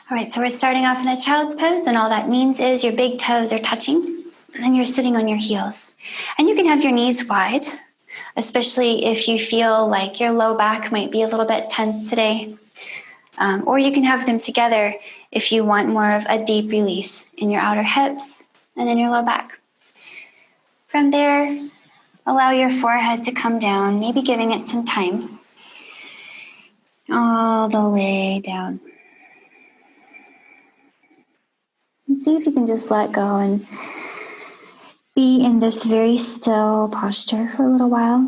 All right, so we're starting off in a child's pose, and all that means is your big toes are touching, and you're sitting on your heels. And you can have your knees wide, especially if you feel like your low back might be a little bit tense today. Or you can have them together if you want more of a deep release in your outer hips and in your low back. From there, allow your forehead to come down, maybe giving it some time. All the way down. And see if you can just let go and be in this very still posture for a little while.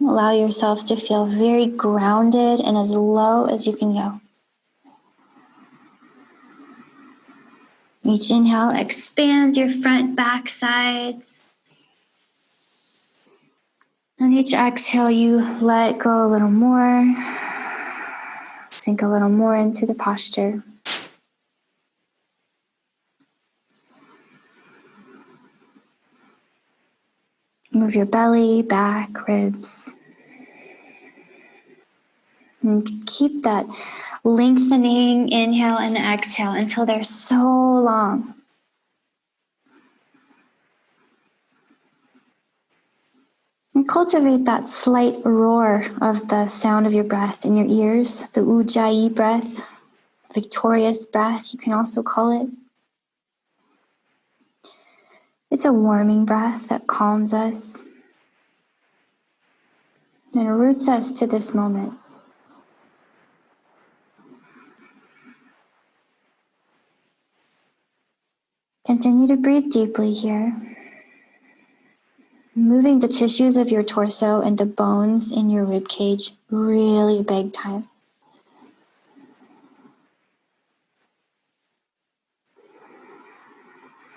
Allow yourself to feel very grounded and as low as you can go. Each inhale expands your front, back, sides. And each exhale, you let go a little more. Sink a little more into the posture. Move your belly, back, ribs. And you can keep that lengthening inhale and exhale until they're so long. And cultivate that slight roar of the sound of your breath in your ears, the ujjayi breath, victorious breath, you can also call it. It's a warming breath that calms us and roots us to this moment. Continue to breathe deeply here, moving the tissues of your torso and the bones in your rib cage really big time.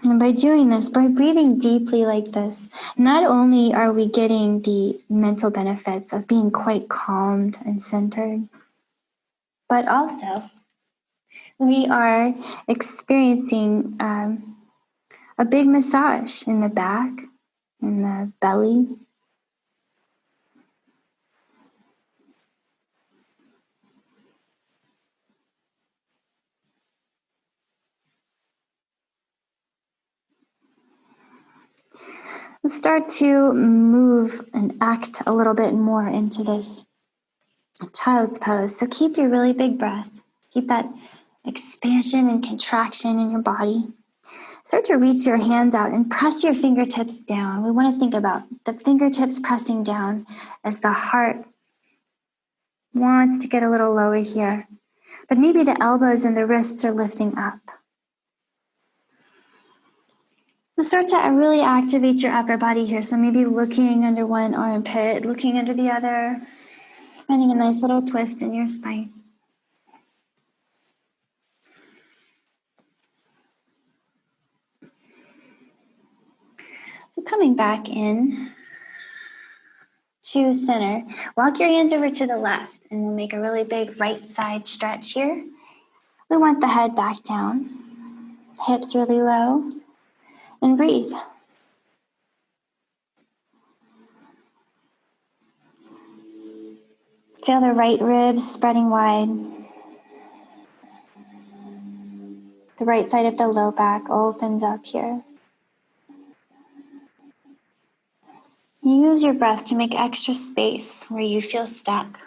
And by doing this, by breathing deeply like this, not only are we getting the mental benefits of being quite calmed and centered, but also we are experiencing a big massage in the back, in the belly. Let's start to move and act a little bit more into this child's pose. So keep your really big breath. Keep that expansion and contraction in your body. Start to reach your hands out and press your fingertips down. We want to think about the fingertips pressing down as the heart wants to get a little lower here. But maybe the elbows and the wrists are lifting up. We'll start to really activate your upper body here. So maybe looking under one armpit, looking under the other, finding a nice little twist in your spine. So coming back in to center, walk your hands over to the left and we'll make a really big right side stretch here. We want the head back down, hips really low, and breathe. Feel the right ribs spreading wide. The right side of the low back opens up here. Use your breath to make extra space where you feel stuck.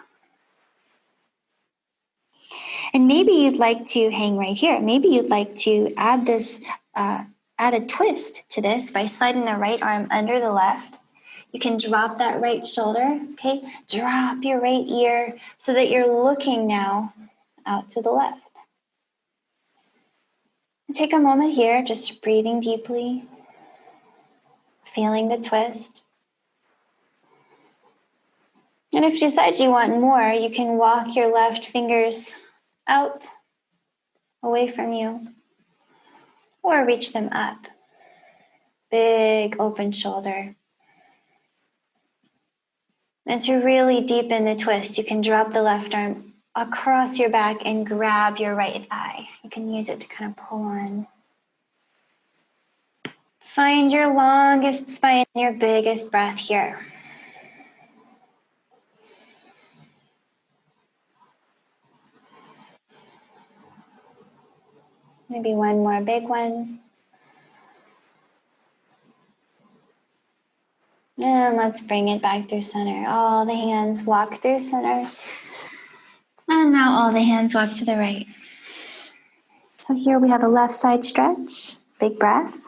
And maybe you'd like to hang right here. Maybe you'd like to add a twist to this by sliding the right arm under the left. You can drop that right shoulder, okay? Drop your right ear so that you're looking now out to the left. And take a moment here, just breathing deeply, feeling the twist. And if you decide you want more, you can walk your left fingers out, away from you, or reach them up. Big open shoulder. And to really deepen the twist, you can drop the left arm across your back and grab your right thigh. You can use it to kind of pull on. Find your longest spine and your biggest breath here. Maybe one more big one. And let's bring it back through center. All the hands walk through center. And now all the hands walk to the right. So here we have a left side stretch. Big breath.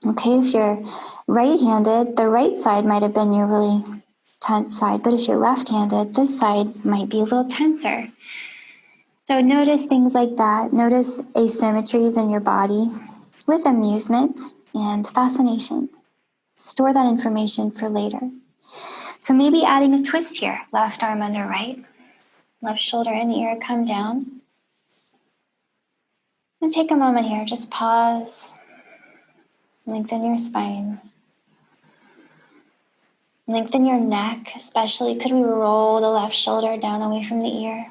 Okay, if you're right-handed, the right side might have been your really tense side, but if you're left-handed, this side might be a little tenser. So notice things like that. Notice asymmetries in your body with amusement and fascination. Store that information for later. So maybe adding a twist here. Left arm under right. Left shoulder and ear come down. And take a moment here. Just pause. Lengthen your spine. Lengthen your neck, especially. Could we roll the left shoulder down away from the ear?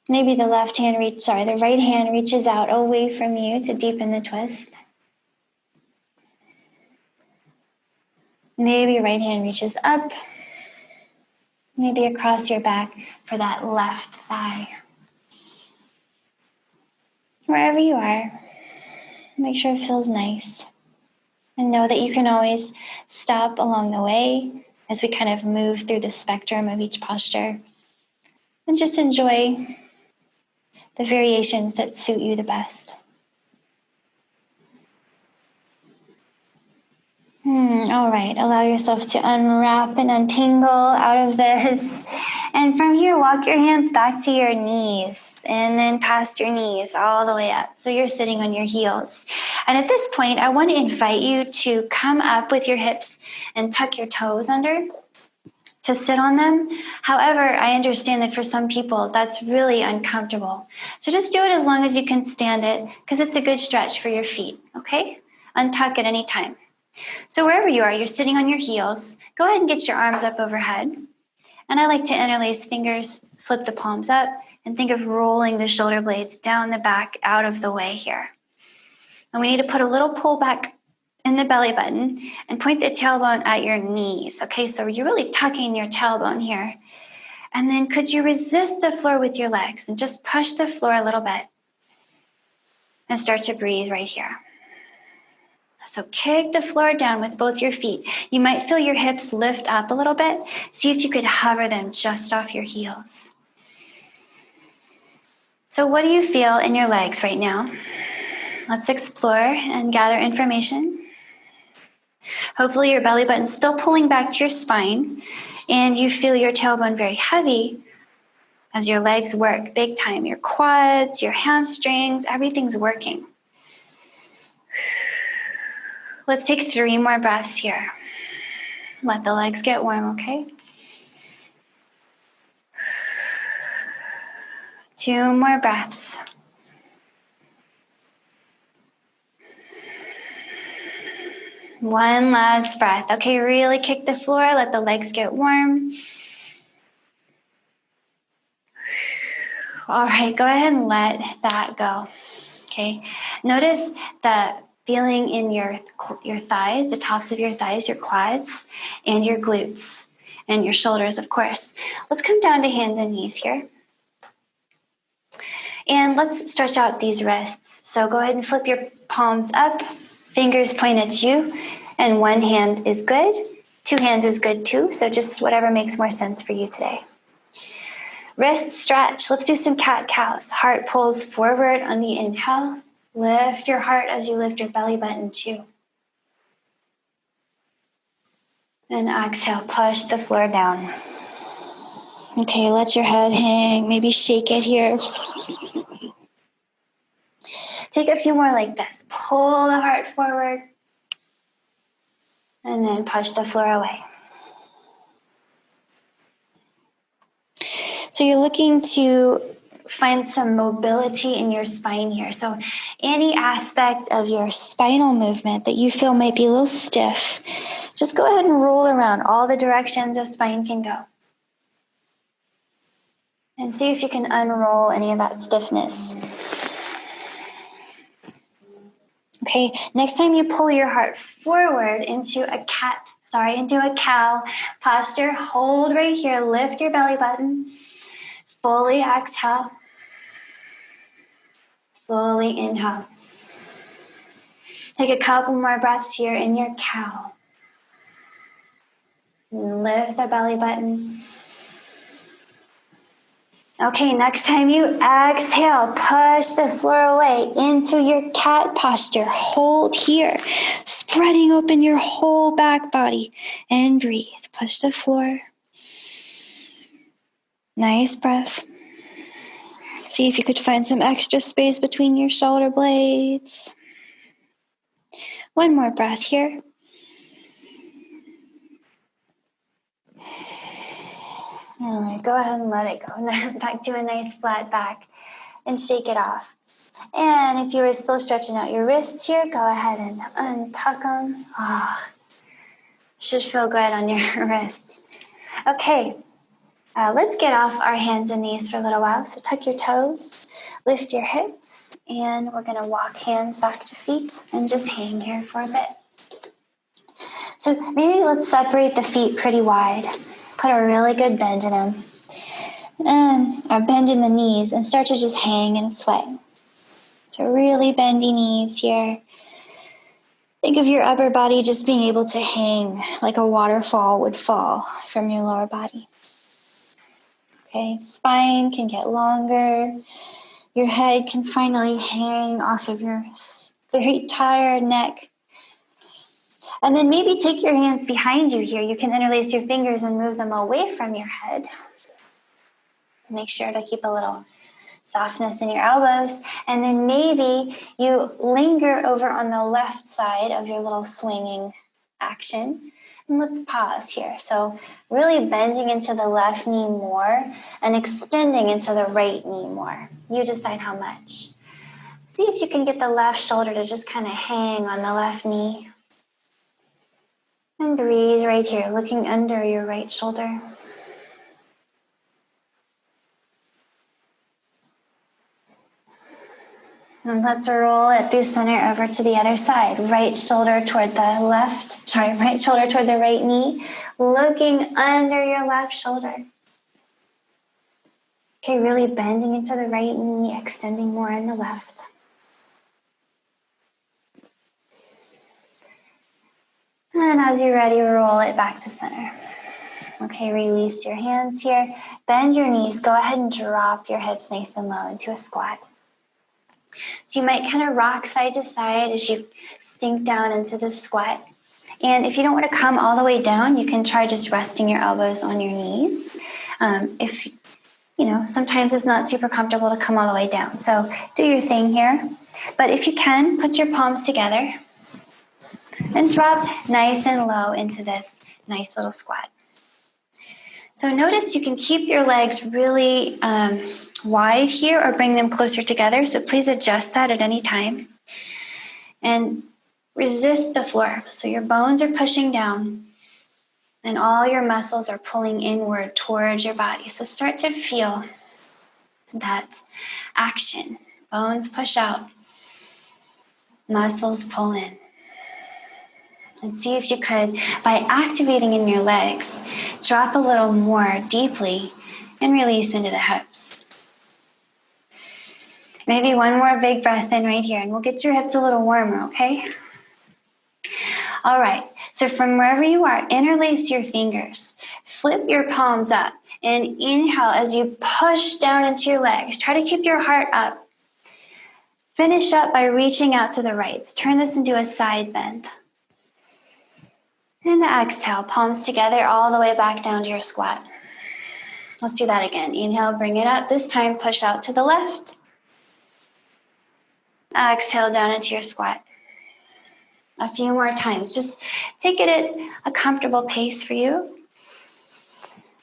Maybe the the right hand reaches out away from you to deepen the twist. Maybe your right hand reaches up, maybe across your back for that left thigh. Wherever you are, make sure it feels nice. And know that you can always stop along the way as we kind of move through the spectrum of each posture. And just enjoy the variations that suit you the best. All right, allow yourself to unwrap and untangle out of this. And from here, walk your hands back to your knees and then past your knees all the way up. So you're sitting on your heels. And at this point, I want to invite you to come up with your hips and tuck your toes under to sit on them. However, I understand that for some people, that's really uncomfortable. So just do it as long as you can stand it because it's a good stretch for your feet, okay? Untuck at any time. So wherever you are, you're sitting on your heels. Go ahead and get your arms up overhead. And I like to interlace fingers, flip the palms up, and think of rolling the shoulder blades down the back, out of the way here. And we need to put a little pull back in the belly button and point the tailbone at your knees. Okay, so you're really tucking your tailbone here. And then could you resist the floor with your legs and just push the floor a little bit and start to breathe right here. So kick the floor down with both your feet. You might feel your hips lift up a little bit. See if you could hover them just off your heels. So what do you feel in your legs right now? Let's explore and gather information. Hopefully your belly button's still pulling back to your spine and you feel your tailbone very heavy as your legs work big time. Your quads, your hamstrings, everything's working. Let's take 3 more breaths here. Let the legs get warm, okay? 2 more breaths. One last breath. Okay, really kick the floor. Let the legs get warm. All right, go ahead and let that go. Okay, notice the feeling in your thighs, the tops of your thighs, your quads, and your glutes, and your shoulders, of course. Let's come down to hands and knees here. And let's stretch out these wrists. So go ahead and flip your palms up, fingers point at you, and 1 hand is good. 2 hands is good too, so just whatever makes more sense for you today. Wrist stretch. Let's do some cat-cows. Heart pulls forward on the inhale. Lift your heart as you lift your belly button too. Then exhale, push the floor down. Okay, let your head hang. Maybe shake it here. Take a few more like this. Pull the heart forward. And then push the floor away. So you're looking to find some mobility in your spine here. So any aspect of your spinal movement that you feel might be a little stiff, just go ahead and roll around all the directions a spine can go. And see if you can unroll any of that stiffness. Okay, next time you pull your heart forward into a cat into a cow posture. Hold right here. Lift your belly button. Fully exhale. Fully inhale. Take a couple more breaths here in your cow. Lift the belly button. Okay, next time you exhale, push the floor away into your cat posture. Hold here, spreading open your whole back body, and breathe. Push the floor. Nice breath. See if you could find some extra space between your shoulder blades. One more breath here. All right, go ahead and let it go. Now back to a nice flat back and shake it off. And if you were still stretching out your wrists here, go ahead and untuck them. Should feel good on your wrists. Okay, let's get off our hands and knees for a little while. So tuck your toes, lift your hips, and we're gonna walk hands back to feet and just hang here for a bit. So maybe let's separate the feet pretty wide. Put a really good bend in them. And bend in the knees and start to just hang and sway. So really bendy knees here. Think of your upper body just being able to hang like a waterfall would fall from your lower body. Okay, spine can get longer. Your head can finally hang off of your very tired neck. And then maybe take your hands behind you here. You can interlace your fingers and move them away from your head. Make sure to keep a little softness in your elbows. And then maybe you linger over on the left side of your little swinging action. And let's pause here. So really bending into the left knee more and extending into the right knee more. You decide how much. See if you can get the left shoulder to just kind of hang on the left knee. And breathe right here, looking under your right shoulder. And let's roll it through center over to the other side. Right shoulder toward right shoulder toward the right knee, looking under your left shoulder. Okay, really bending into the right knee, extending more in the left. And as you're ready, roll it back to center. Okay, release your hands here. Bend your knees. Go ahead and drop your hips nice and low into a squat. So you might kind of rock side to side as you sink down into the squat. And if you don't want to come all the way down, you can try just resting your elbows on your knees. Sometimes it's not super comfortable to come all the way down. So do your thing here. But if you can, put your palms together and drop nice and low into this nice little squat. So notice you can keep your legs really wide here or bring them closer together. So please adjust that at any time. And resist the floor. So your bones are pushing down and all your muscles are pulling inward towards your body. So start to feel that action. Bones push out, muscles pull in. And see if you could, by activating in your legs, drop a little more deeply and release into the hips. Maybe one more big breath in right here, and we'll get your hips a little warmer, okay? All right, so from wherever you are, interlace your fingers. Flip your palms up and inhale as you push down into your legs. Try to keep your heart up. Finish up by reaching out to the right. So turn this into a side bend. And exhale, palms together all the way back down to your squat. Let's do that again. Inhale, bring it up. This time, push out to the left. Exhale down into your squat. A few more times. Just take it at a comfortable pace for you.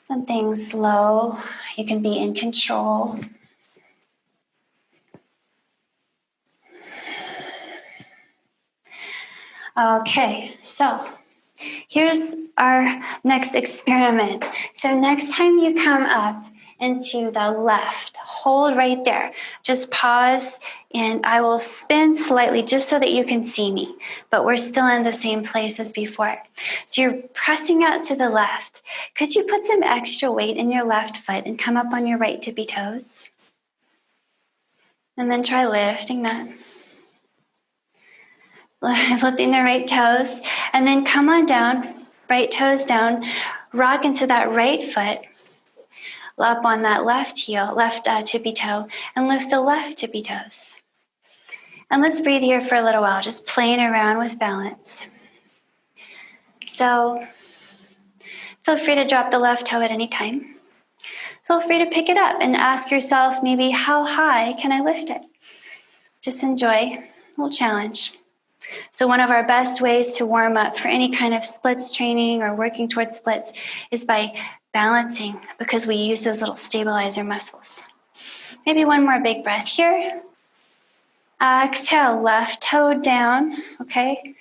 Something slow. You can be in control. Okay, so here's our next experiment. So next time you come up into the left. Hold right there. Just pause and I will spin slightly just so that you can see me, but we're still in the same place as before. So you're pressing out to the left. Could you put some extra weight in your left foot and come up on your right tippy toes? And then try lifting that. Lifting the right toes, and then come on down, right toes down, rock into that right foot, up on that left heel, left tippy toe, and lift the left tippy toes. And let's breathe here for a little while, just playing around with balance. So feel free to drop the left toe at any time. Feel free to pick it up and ask yourself maybe, how high can I lift it? Just enjoy a little challenge. So one of our best ways to warm up for any kind of splits training or working towards splits is by balancing, because we use those little stabilizer muscles. Maybe one more big breath here. Exhale, left toe down, okay?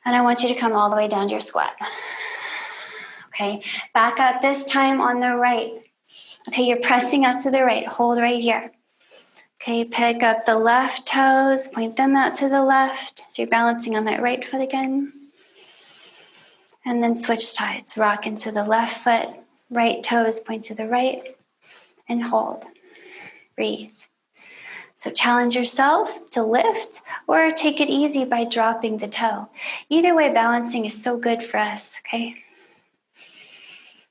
And I want you to come all the way down to your squat. Okay, back up this time on the right. Okay, you're pressing out to the right. Hold right here. Okay, pick up the left toes, point them out to the left. So you're balancing on that right foot again. And then switch sides. Rock into the left foot, right toes point to the right, and hold. Breathe. So challenge yourself to lift or take it easy by dropping the toe. Either way, balancing is so good for us, okay?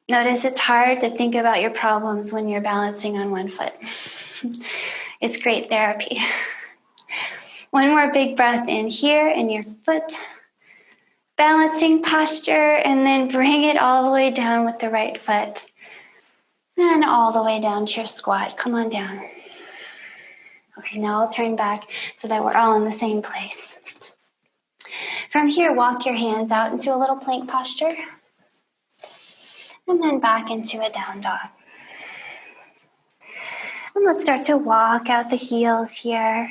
Notice it's hard to think about your problems when you're balancing on one foot. It's great therapy. One more big breath in here in your foot. Balancing posture, and then bring it all the way down with the right foot. And all the way down to your squat. Come on down. Okay, now I'll turn back so that we're all in the same place. From here, walk your hands out into a little plank posture. And then back into a down dog. And let's start to walk out the heels here.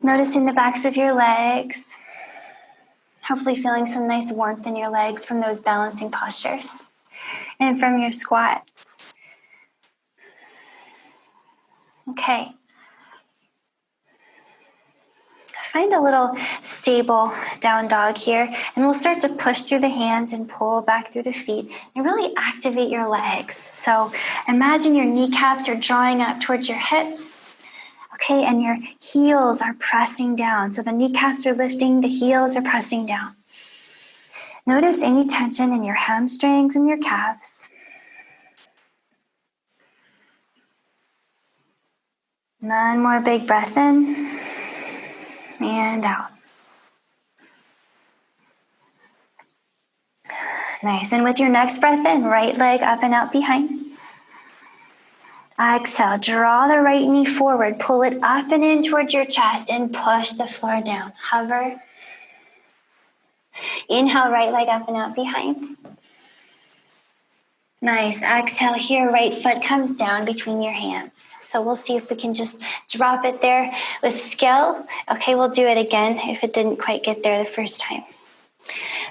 Noticing the backs of your legs. Hopefully feeling some nice warmth in your legs from those balancing postures. And from your squats. Okay. Find a little stable down dog here, and we'll start to push through the hands and pull back through the feet and really activate your legs. So imagine your kneecaps are drawing up towards your hips, okay, and your heels are pressing down. So the kneecaps are lifting, the heels are pressing down. Notice any tension in your hamstrings and your calves. One more big breath in and out. Nice. And with your next breath in, right leg up and out behind. Exhale, draw the right knee forward, pull it up and in towards your chest and push the floor down. Hover. Inhale, right leg up and out behind. Nice. Exhale here, right foot comes down between your hands. So we'll see if we can just drop it there with skill. Okay, we'll do it again if it didn't quite get there the first time.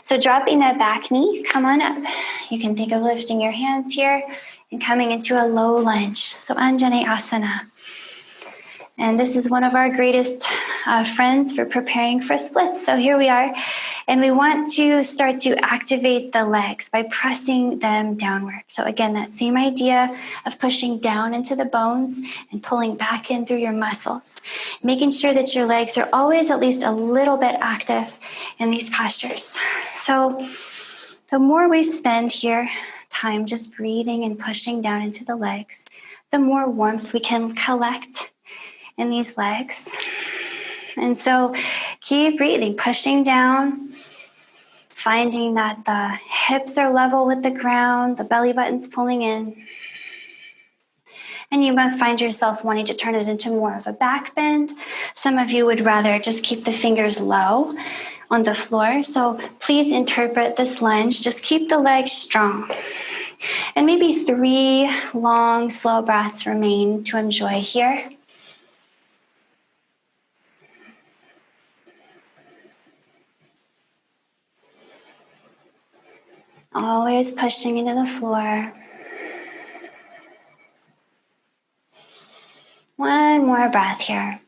So dropping that back knee, come on up. You can think of lifting your hands here and coming into a low lunge. So Anjane Asana. And this is one of our greatest friends for preparing for splits. So here we are. And we want to start to activate the legs by pressing them downward. So again, that same idea of pushing down into the bones and pulling back in through your muscles. Making sure that your legs are always at least a little bit active in these postures. So the more we spend here, time just breathing and pushing down into the legs, the more warmth we can collect in these legs. And so keep breathing, pushing down, finding that the hips are level with the ground, the belly button's pulling in. And you might find yourself wanting to turn it into more of a back bend. Some of you would rather just keep the fingers low on the floor. So please interpret this lunge. Just keep the legs strong. And maybe 3 long, slow breaths remain to enjoy here. Always pushing into the floor. more breath here.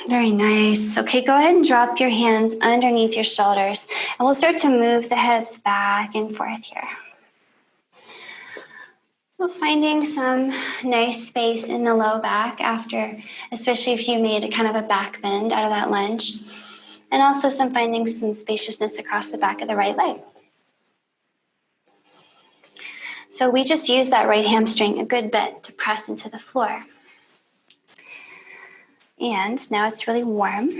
Very nice. Okay, go ahead and drop your hands underneath your shoulders, and we'll start to move the hips back and forth here. We're finding some nice space in the low back after, especially if you made a kind of a back bend out of that lunge, and also finding some spaciousness across the back of the right leg. So we just used that right hamstring a good bit to press into the floor. And now it's really warm.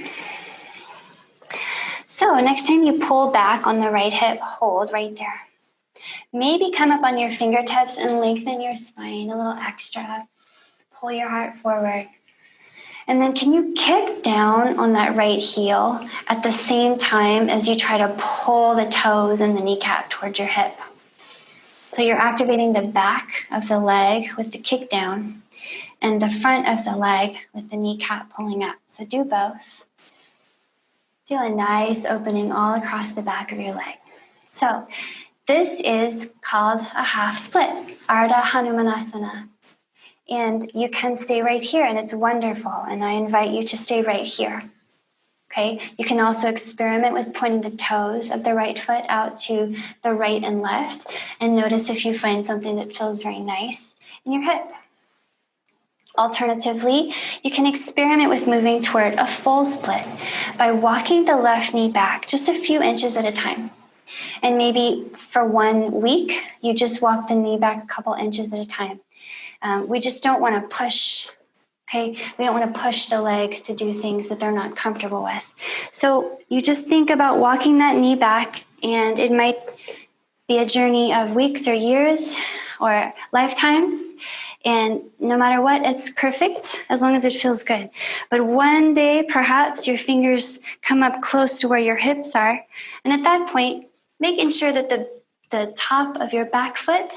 So next time you pull back on the right hip, hold right there. Maybe come up on your fingertips and lengthen your spine a little extra. Pull your heart forward. And then can you kick down on that right heel at the same time as you try to pull the toes and the kneecap towards your hip? So you're activating the back of the leg with the kick down and the front of the leg with the kneecap pulling up. So do both. Feel a nice opening all across the back of your leg. So this is called a half split, Ardha Hanumanasana. And you can stay right here, and it's wonderful. And I invite you to stay right here. Okay? You can also experiment with pointing the toes of the right foot out to the right and left, and notice if you find something that feels very nice in your hip. Alternatively, you can experiment with moving toward a full split by walking the left knee back just a few inches at a time. And maybe for 1 week, you just walk the knee back a couple inches at a time. We just don't want to push, okay? We don't want to push the legs to do things that they're not comfortable with. So you just think about walking that knee back, and it might be a journey of weeks or years or lifetimes. And no matter what, it's perfect as long as it feels good. But one day, perhaps your fingers come up close to where your hips are. And at that point, making sure that the top of your back foot,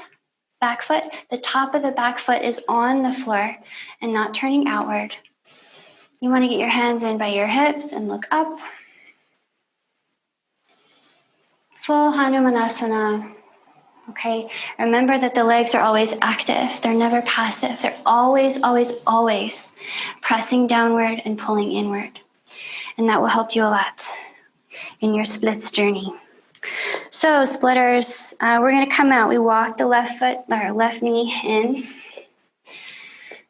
the top of the back foot is on the floor and not turning outward. You want to get your hands in by your hips and look up. Full Hanumanasana. Okay, remember that the legs are always active. They're never passive. They're always, always, always pressing downward and pulling inward. And that will help you a lot in your splits journey. So splitters, we're going to come out. We walk the left foot, or left knee in.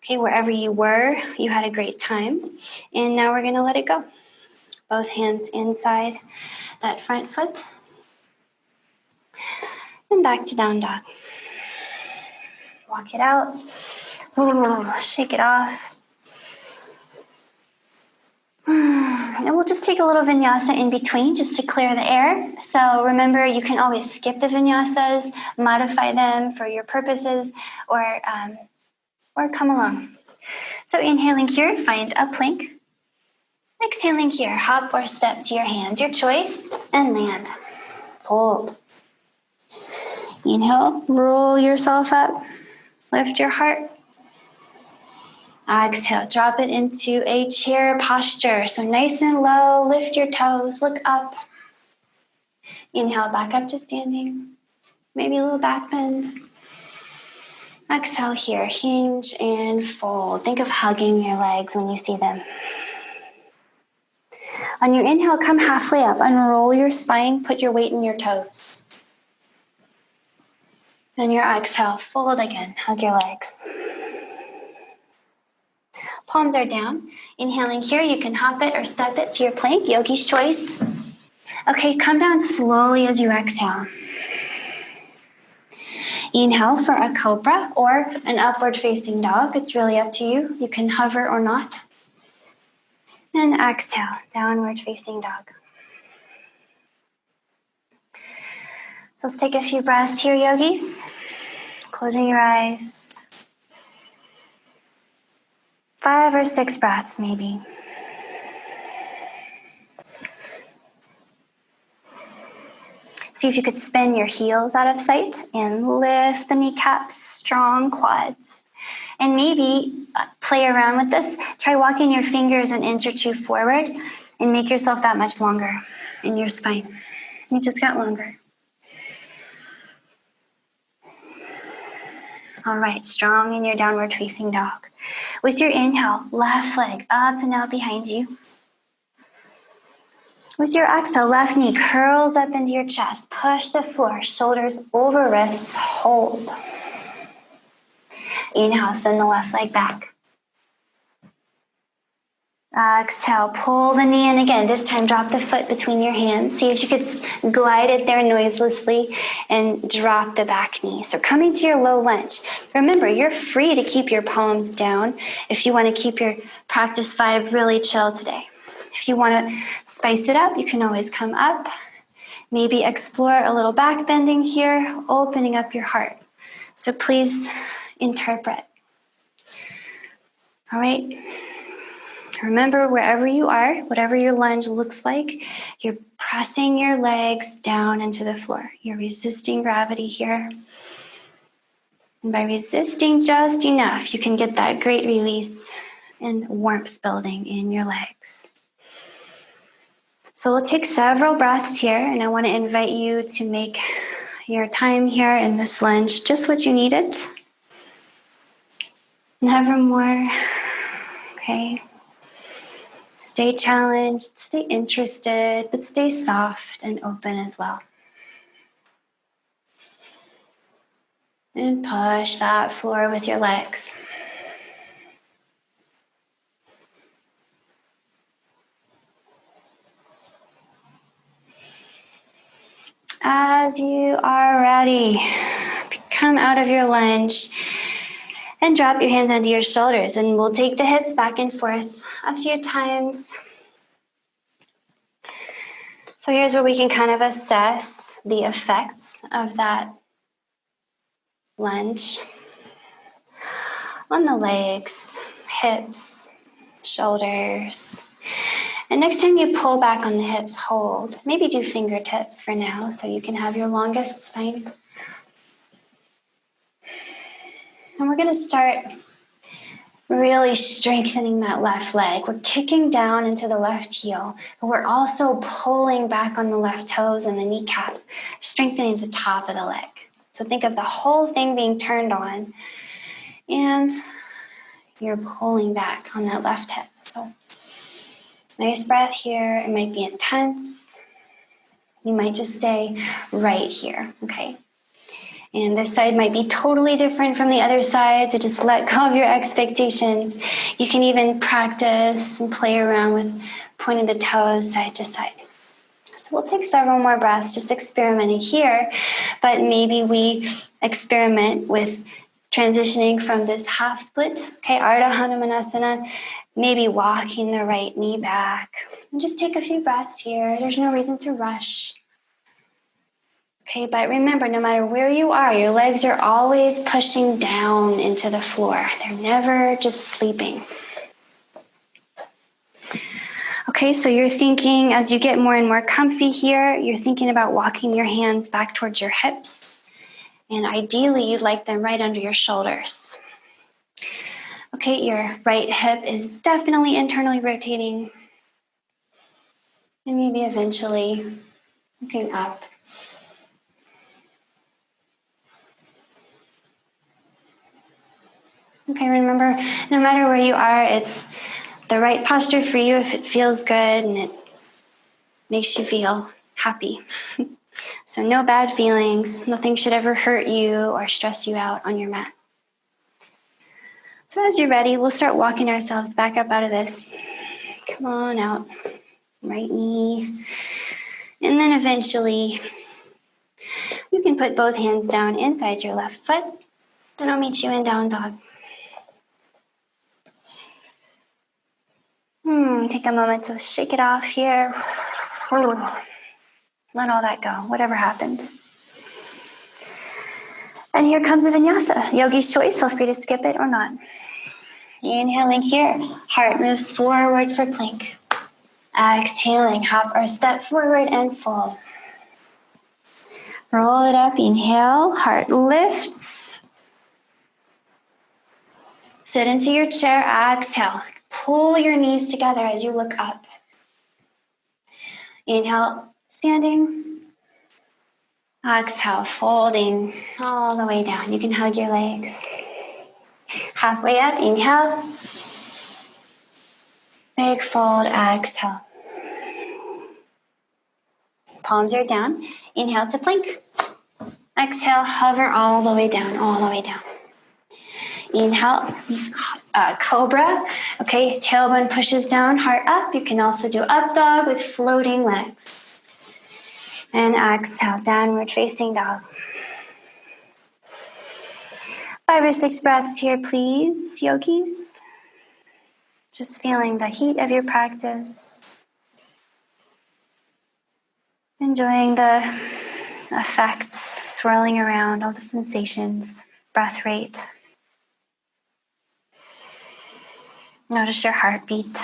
Okay, wherever you were, you had a great time. And now we're going to let it go. Both hands inside that front foot. And back to down dog. Walk it out. Shake it off. And we'll just take a little vinyasa in between just to clear the air. So remember, you can always skip the vinyasas, modify them for your purposes, or come along. So inhaling here, find a plank. Exhaling here, hop or step to your hands, your choice, and land. Fold. Inhale, roll yourself up, lift your heart. Exhale, drop it into a chair posture. So nice and low, lift your toes, look up. Inhale, back up to standing. Maybe a little back bend. Exhale here, hinge and fold. Think of hugging your legs when you see them. On your inhale, come halfway up, unroll your spine, put your weight in your toes. Then your exhale, fold again, hug your legs. Palms are down. Inhaling here, you can hop it or step it to your plank, yogi's choice. Okay, come down slowly as you exhale. Inhale for a cobra or an upward facing dog. It's really up to you. You can hover or not. And exhale, downward facing dog. So let's take a few breaths here, yogis. Closing your eyes. 5 or 6 breaths, maybe. See if you could spin your heels out of sight and lift the kneecaps, strong quads. And maybe play around with this. Try walking your fingers an inch or two forward and make yourself that much longer in your spine. You just got longer. All right, strong in your downward facing dog. With your inhale, left leg up and out behind you. With your exhale, left knee curls up into your chest. Push the floor, shoulders over wrists, hold. Inhale, send the left leg back. Exhale, pull the knee in again. This time, drop the foot between your hands. See if you could glide it there noiselessly and drop the back knee. So coming to your low lunge. Remember, you're free to keep your palms down if you want to keep your practice vibe really chill today. If you want to spice it up, you can always come up. Maybe explore a little back bending here, opening up your heart. So please interpret. All right. Remember, wherever you are, whatever your lunge looks like, you're pressing your legs down into the floor. You're resisting gravity here. And by resisting just enough, you can get that great release and warmth building in your legs. So we'll take several breaths here, and I want to invite you to make your time here in this lunge just what you need it. Never more. Okay. Stay challenged, stay interested, but stay soft and open as well. And push that floor with your legs. As you are ready, come out of your lunge and drop your hands onto your shoulders, and we'll take the hips back and forth a few times. So here's where we can kind of assess the effects of that lunge on the legs, hips, shoulders. And next time you pull back on the hips, hold. Maybe do fingertips for now so you can have your longest spine. And we're going to start really strengthening that left leg. We're kicking down into the left heel, but we're also pulling back on the left toes and the kneecap, strengthening the top of the leg. So think of the whole thing being turned on, and you're pulling back on that left hip. So nice breath here. It might be intense. You might just stay right here, okay? And this side might be totally different from the other side, so just let go of your expectations. You can even practice and play around with pointing the toes side to side. So we'll take several more breaths, just experimenting here, but maybe we experiment with transitioning from this half split, okay, Ardha Hanumanasana, maybe walking the right knee back. And just take a few breaths here. There's no reason to rush. Okay, but remember, no matter where you are, your legs are always pushing down into the floor. They're never just sleeping. Okay, so you're thinking, as you get more and more comfy here, you're thinking about walking your hands back towards your hips. And ideally, you'd like them right under your shoulders. Okay, your right hip is definitely internally rotating. And maybe eventually looking up. Okay, remember, no matter where you are, it's the right posture for you if it feels good and it makes you feel happy. So no bad feelings. Nothing should ever hurt you or stress you out on your mat. So as you're ready, we'll start walking ourselves back up out of this. Come on out. Right knee. And then eventually, you can put both hands down inside your left foot. Then I'll meet you in down dog. Take a moment to shake it off here. Let all that go, whatever happened. And here comes a vinyasa. Yogi's choice, feel free to skip it or not. Inhaling here, heart moves forward for plank. Exhaling, hop or step forward and fold. Roll it up, inhale, heart lifts. Sit into your chair, exhale. Pull your knees together as you look up. Inhale, standing. Exhale, folding all the way down. You can hug your legs. Halfway up, inhale. Big fold, exhale. Palms are down. Inhale to plank. Exhale, hover all the way down, all the way down. Inhale, cobra. Okay, tailbone pushes down, heart up. You can also do up dog with floating legs. And exhale, downward facing dog. 5 or 6 breaths here, please, yogis. Just feeling the heat of your practice. Enjoying the effects swirling around, all the sensations, breath rate. Notice your heartbeat.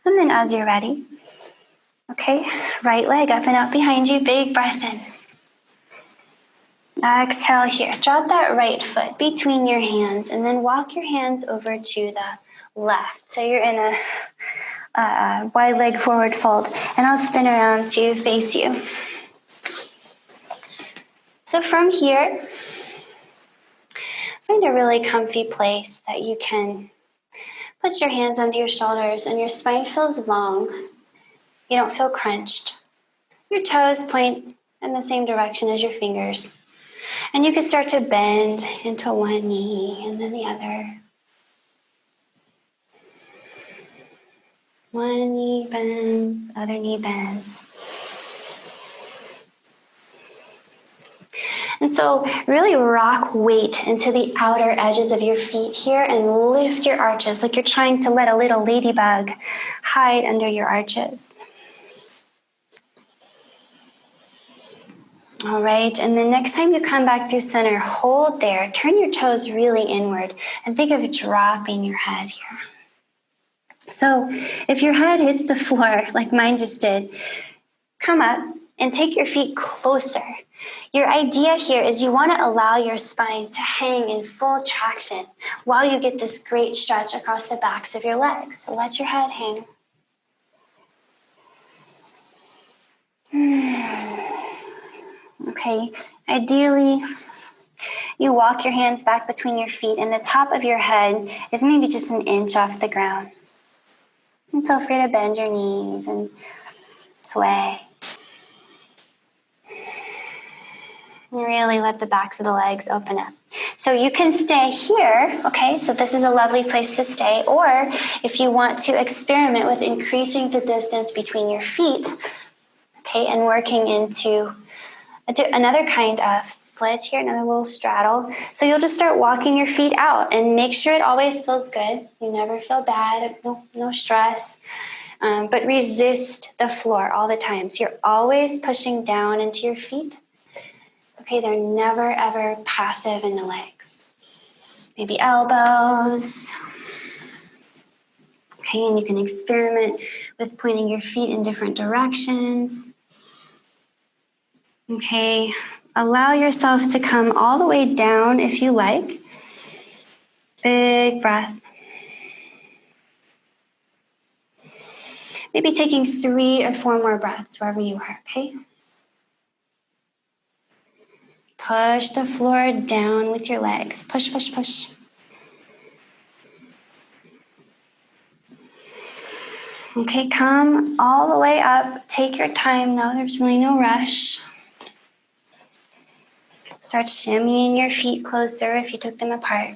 And then as you're ready, okay, right leg up and out behind you, big breath in. Exhale here. Drop that right foot between your hands and then walk your hands over to the left. So you're in a wide leg forward fold, and I'll spin around to face you. So from here, find a really comfy place that you can put your hands under your shoulders and your spine feels long. You don't feel crunched. Your toes point in the same direction as your fingers. And you can start to bend into one knee and then the other. One knee bends, other knee bends. And so really rock weight into the outer edges of your feet here and lift your arches like you're trying to let a little ladybug hide under your arches. All right, and then next time you come back through center, hold there. Turn your toes really inward and think of dropping your head here. So if your head hits the floor like mine just did, come up and take your feet closer. Your idea here is you want to allow your spine to hang in full traction while you get this great stretch across the backs of your legs. So let your head hang. Okay, ideally, you walk your hands back between your feet and the top of your head is maybe just an inch off the ground. And feel free to bend your knees and sway. Really let the backs of the legs open up. So you can stay here, okay? So this is a lovely place to stay. Or if you want to experiment with increasing the distance between your feet, okay, and working into another kind of split here, another little straddle. So you'll just start walking your feet out and make sure it always feels good. You never feel bad, no stress. But resist the floor all the time. So you're always pushing down into your feet. Okay, they're never, ever passive in the legs. Maybe elbows. Okay, and you can experiment with pointing your feet in different directions. Okay, allow yourself to come all the way down if you like. Big breath. Maybe taking 3 or 4 more breaths wherever you are, okay? Push the floor down with your legs. Push, push, push. Okay, come all the way up. Take your time though, there's really no rush. Start shimmying your feet closer if you took them apart.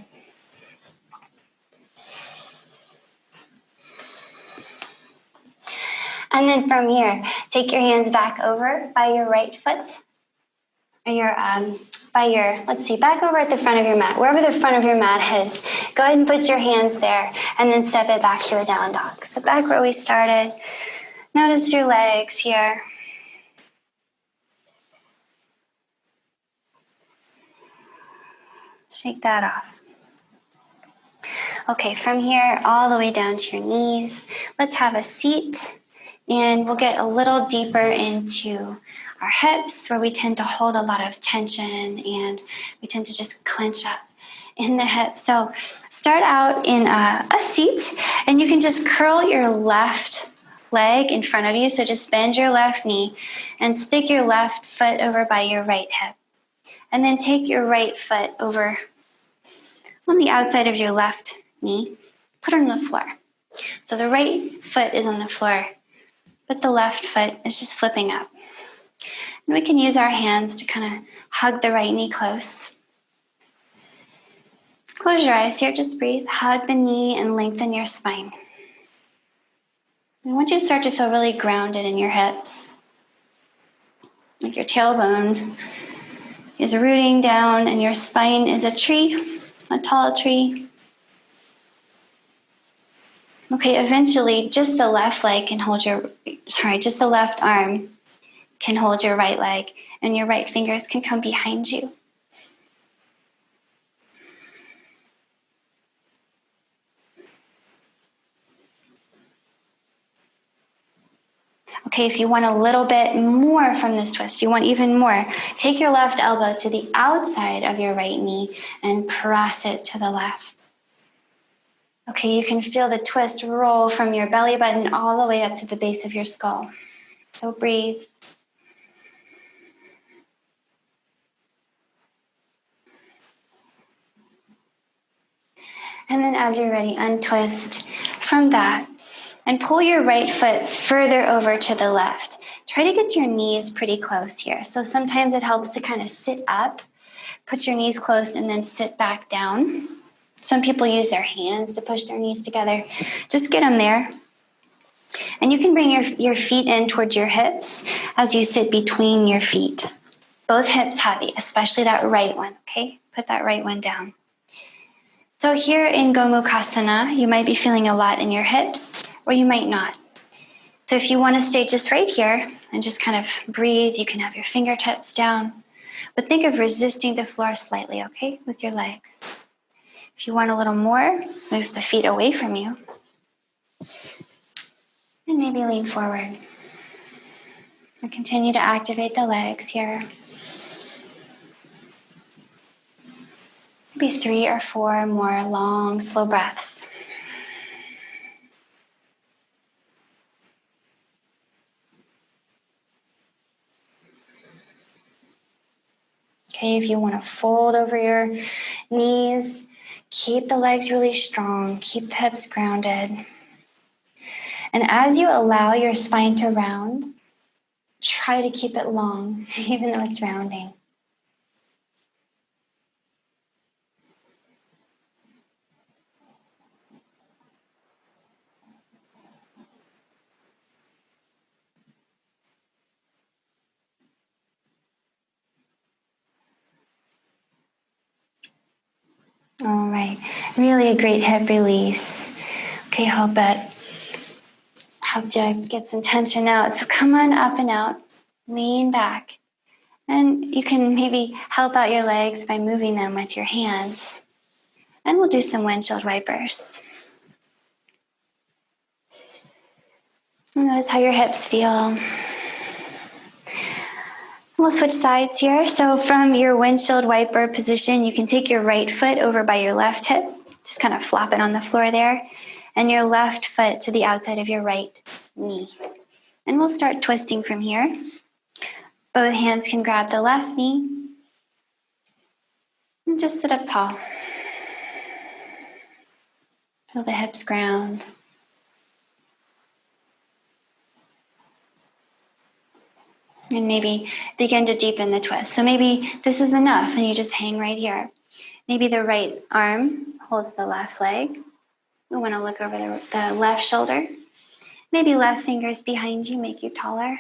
And then from here, take your hands back over by your right foot. Or your, back over at the front of your mat, wherever the front of your mat is. Go ahead and put your hands there and then step it back to a down dog. So back where we started. Notice your legs here. Shake that off. Okay, from here all the way down to your knees. Let's have a seat and we'll get a little deeper into our hips where we tend to hold a lot of tension and we tend to just clench up in the hips. So start out in a seat and you can just curl your left leg in front of you. So just bend your left knee and stick your left foot over by your right hip. And then take your right foot over on the outside of your left knee. Put it on the floor. So the right foot is on the floor, but the left foot is just flipping up. And we can use our hands to kind of hug the right knee close. Close your eyes here, just breathe. Hug the knee and lengthen your spine. And once you start to feel really grounded in your hips, like your tailbone is rooting down and your spine is a tree, a tall tree. Okay, eventually just the left leg can hold just the left arm can hold your right leg and your right fingers can come behind you. Okay, if you want a little bit more from this twist, you want even more, take your left elbow to the outside of your right knee and press it to the left. Okay, you can feel the twist roll from your belly button all the way up to the base of your skull. So breathe. And then as you're ready, untwist from that and pull your right foot further over to the left. Try to get your knees pretty close here. So sometimes it helps to kind of sit up, put your knees close, and then sit back down. Some people use their hands to push their knees together. Just get them there. And you can bring your feet in towards your hips as you sit between your feet. Both hips heavy, especially that right one, okay? Put that right one down. So here in Gomukhasana, you might be feeling a lot in your hips, or you might not. So if you want to stay just right here and just kind of breathe, you can have your fingertips down. But think of resisting the floor slightly, okay, with your legs. If you want a little more, move the feet away from you. And maybe lean forward. And continue to activate the legs here. Maybe 3 or 4 more long, slow breaths. Okay, if you want to fold over your knees, keep the legs really strong, keep the hips grounded. And as you allow your spine to round, try to keep it long, even though it's rounding. All right, really a great hip release. Okay, hope that helped you get some tension out. So come on up and out, lean back. And you can maybe help out your legs by moving them with your hands. And we'll do some windshield wipers. Notice how your hips feel. We'll switch sides here. So from your windshield wiper position, you can take your right foot over by your left hip. Just kind of flop it on the floor there. And your left foot to the outside of your right knee. And we'll start twisting from here. Both hands can grab the left knee. And just sit up tall. Feel the hips ground. And maybe begin to deepen the twist. So maybe this is enough and you just hang right here. Maybe the right arm holds the left leg. We want to look over the left shoulder. Maybe left fingers behind you make you taller.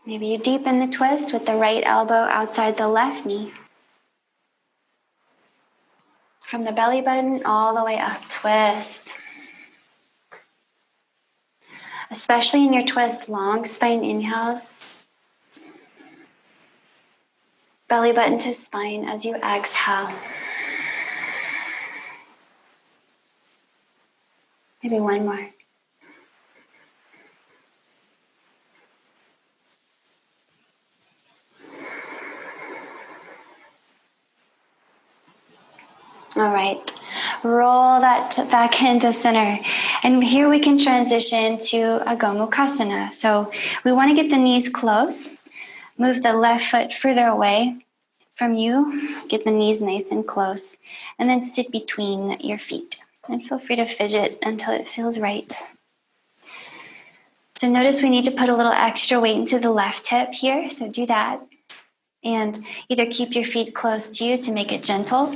Maybe you deepen the twist with the right elbow outside the left knee. From the belly button all the way up, twist. Especially in your twist, long spine inhales. Belly button to spine as you exhale. Maybe one more. All right, roll that back into center. And here we can transition to a Gomukhasana. So we want to get the knees close. Move the left foot further away from you. Get the knees nice and close. And then sit between your feet. And feel free to fidget until it feels right. So notice we need to put a little extra weight into the left hip here. So do that. And either keep your feet close to you to make it gentle,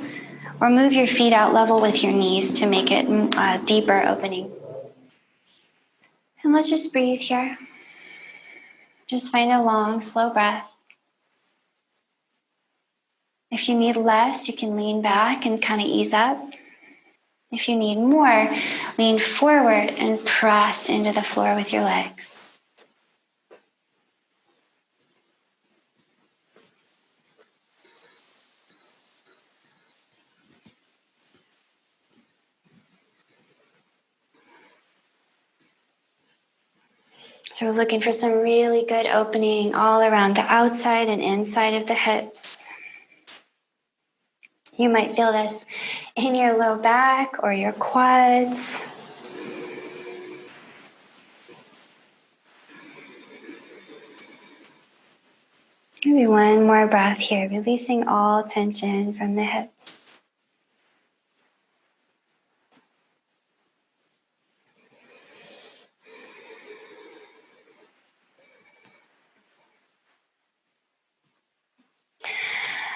or move your feet out level with your knees to make it a deeper opening. And let's just breathe here. Just find a long, slow breath. If you need less, you can lean back and kind of ease up. If you need more, lean forward and press into the floor with your legs. So we're looking for some really good opening all around the outside and inside of the hips. You might feel this in your low back or your quads. Maybe one more breath here, releasing all tension from the hips.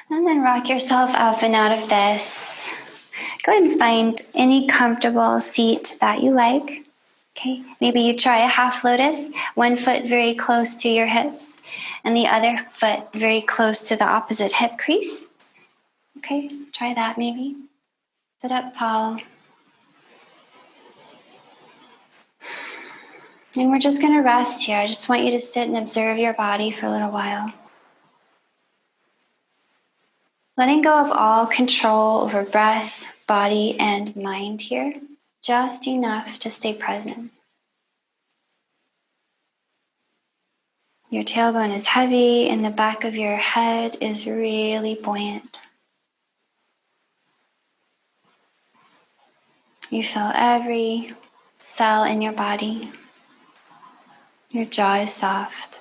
And then rock yourself up and out of this. Go ahead and find any comfortable seat that you like. Okay, maybe you try a half lotus, one foot very close to your hips and the other foot very close to the opposite hip crease. Okay, try that maybe. Sit up tall. And we're just going to rest here. I just want you to sit and observe your body for a little while. Letting go of all control over breath, body, and mind here. Just enough to stay present. Your tailbone is heavy and the back of your head is really buoyant. You feel every cell in your body. Your jaw is soft.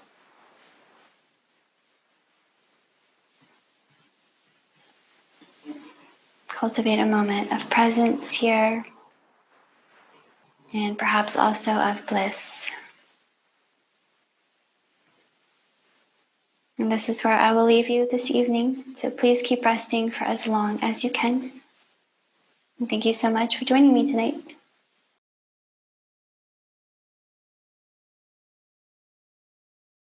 Cultivate a moment of presence here and perhaps also of bliss. And this is where I will leave you this evening. So please keep resting for as long as you can. And thank you so much for joining me tonight.